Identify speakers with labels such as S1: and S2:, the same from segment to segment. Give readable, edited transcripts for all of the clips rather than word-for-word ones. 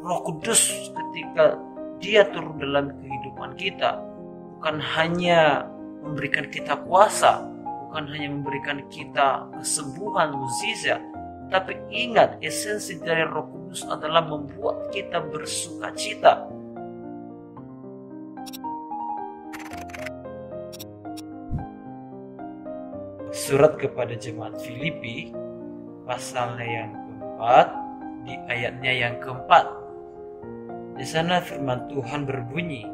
S1: Roh Kudus ketika Dia turun dalam kehidupan kita, bukan hanya memberikan kita kuasa, bukan hanya memberikan kita kesembuhan, mukjizat, tapi ingat, esensi dari Roh Kudus adalah membuat kita bersukacita. Surat kepada jemaat Filipi, pasalnya yang keempat, di ayatnya yang keempat. Di sana firman Tuhan berbunyi,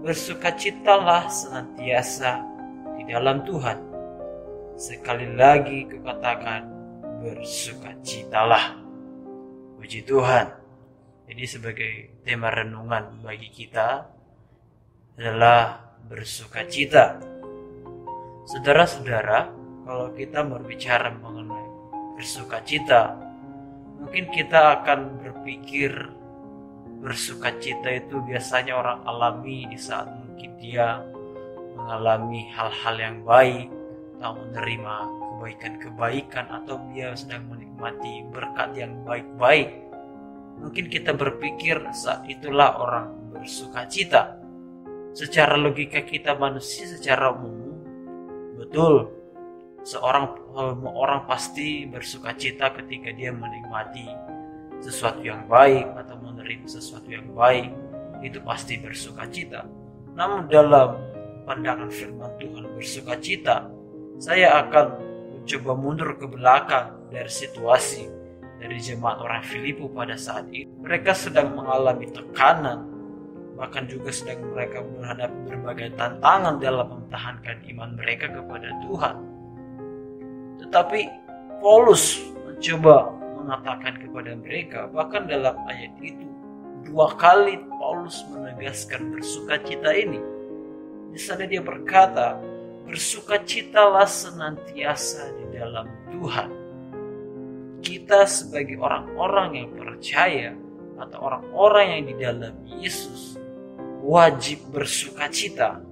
S1: bersukacitalah senantiasa di dalam Tuhan. Sekali lagi kukatakan, bersukacitalah. Puji Tuhan. Jadi sebagai tema renungan bagi kita adalah bersukacita. Saudara-saudara, kalau kita berbicara mengenai bersukacita, mungkin kita akan berpikir bersukacita itu biasanya orang alami di saat mungkin dia mengalami hal-hal yang baik atau menerima kebaikan-kebaikan atau dia sedang menikmati berkat yang baik-baik. Mungkin kita berpikir saat itulah orang bersukacita. Secara logika kita manusia secara umum, betul, orang pasti bersukacita ketika dia menikmati sesuatu yang baik atau menerima sesuatu yang baik, itu pasti bersukacita. Namun dalam pandangan firman Tuhan bersukacita, saya akan mencoba mundur ke belakang dari situasi dari jemaat orang Filipi pada saat itu. Mereka sedang mengalami tekanan, bahkan juga sedang mereka menghadapi berbagai tantangan dalam mempertahankan iman mereka kepada Tuhan. Tetapi Paulus mencoba mengatakan kepada mereka, bahkan dalam ayat itu 2 kali Paulus menegaskan bersukacita ini. Di sana dia berkata, bersukacitalah senantiasa di dalam Tuhan. Kita sebagai orang-orang yang percaya atau orang-orang yang di dalam Yesus wajib bersukacita.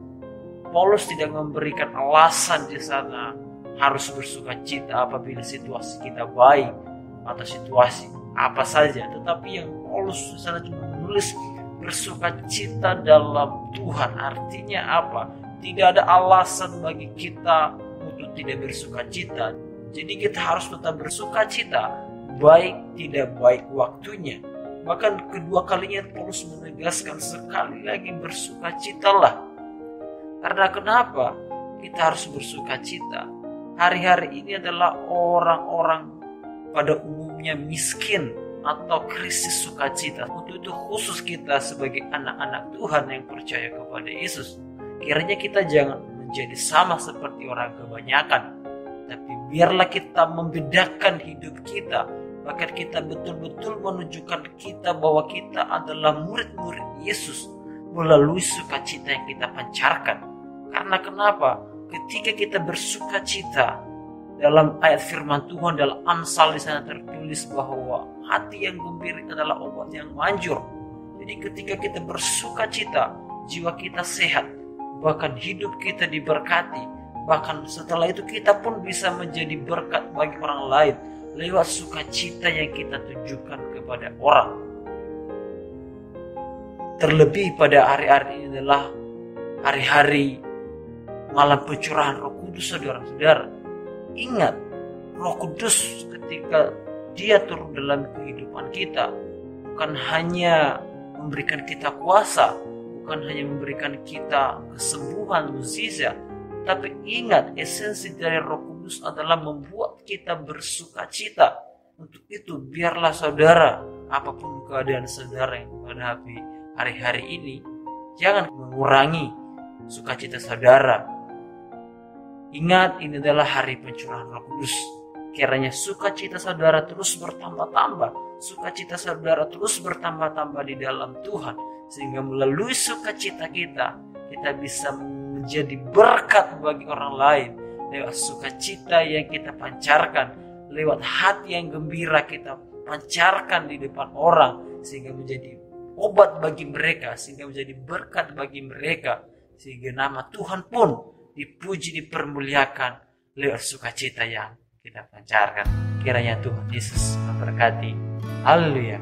S1: Paulus tidak memberikan alasan di sana harus bersukacita apabila situasi kita baik atau situasi apa saja, tetapi yang Paulus di sana cuma menulis bersukacita dalam Tuhan. Artinya apa? Tidak ada alasan bagi kita untuk tidak bersukacita. Jadi kita harus tetap bersukacita, baik tidak baik waktunya. Bahkan kedua kalinya Paulus menegaskan sekali lagi bersukacitalah. Karena kenapa kita harus bersukacita? Hari-hari ini adalah orang-orang pada umumnya miskin atau krisis sukacita. Untuk itu khusus kita sebagai anak-anak Tuhan yang percaya kepada Yesus, kiranya kita jangan menjadi sama seperti orang kebanyakan, tapi biarlah kita membedakan hidup kita, bahkan kita betul-betul menunjukkan kita bahwa kita adalah murid-murid Yesus melalui sukacita yang kita pancarkan. Karena kenapa? Ketika kita bersukacita, dalam ayat firman Tuhan dalam Amsal di sana tertulis bahwa hati yang gembira adalah obat yang manjur. Jadi ketika kita bersukacita, jiwa kita sehat, bahkan hidup kita diberkati, bahkan setelah itu kita pun bisa menjadi berkat bagi orang lain lewat sukacita yang kita tunjukkan kepada orang. Terlebih pada hari-hari ini adalah hari-hari malam pencurahan Roh Kudus, saudara-saudara. Ingat, Roh Kudus ketika Dia turun dalam kehidupan kita, bukan hanya memberikan kita kuasa, bukan hanya memberikan kita kesembuhan, mukjizat, tapi ingat, esensi dari Roh Kudus adalah membuat kita bersukacita. Untuk itu, biarlah saudara, apapun keadaan saudara yang menghadapi hari-hari ini, jangan mengurangi sukacita saudara. Ingat, ini adalah hari pencurahan Roh Kudus. Kiranya sukacita saudara terus bertambah-tambah, sukacita saudara terus bertambah-tambah di dalam Tuhan, sehingga melalui sukacita kita bisa menjadi berkat bagi orang lain lewat sukacita yang kita pancarkan, lewat hati yang gembira kita pancarkan di depan orang, sehingga menjadi obat bagi mereka, sehingga menjadi berkat bagi mereka, sehingga nama Tuhan pun dipuji, dipermuliakan lewat sukacita yang kita pancarkan. Kiranya Tuhan Yesus memberkati. Haleluya.